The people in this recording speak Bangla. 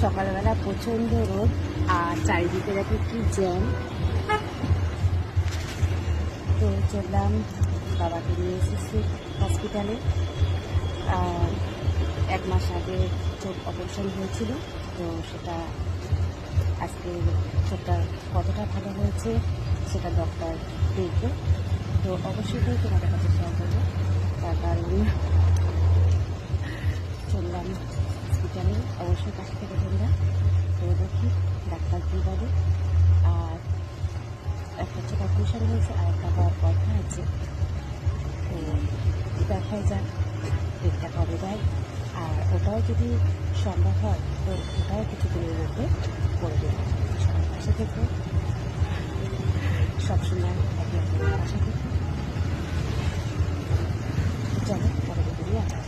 সকালবেলা প্রচণ্ড রোদ আর চারিদিকে দেখি কি জ্যাম। তো চললাম, বাবাকে নিয়ে এসেছি হসপিটালে। 1 মাস আগে চোখ অপারেশন হয়েছিল, তো সেটা আজকে চোখটা কতটা ভালো হয়েছে সেটা ডক্টর দেখবে। তো অবশ্যই তোমাদের কাছে শেয়ার করবো। তার কারণ চললাম হসপিটালে, অবশ্যই কাছ থেকে তোমরা তো দেখি ডাক্তার কী বলে। আর একটা ছোট অপারেশন হয়েছে আর একটা হওয়ার কথা আছে, তো দেখাই যাক ডেটটা কবে দেয়। আর ওটাও যদি সম্ভব হয় তো ওটাও কিছুদিনের মধ্যে করে দেবো। সবার পাশে থেকে সবসময় একে অপরের পাশে থেকে চলো পরবর্তী আসা।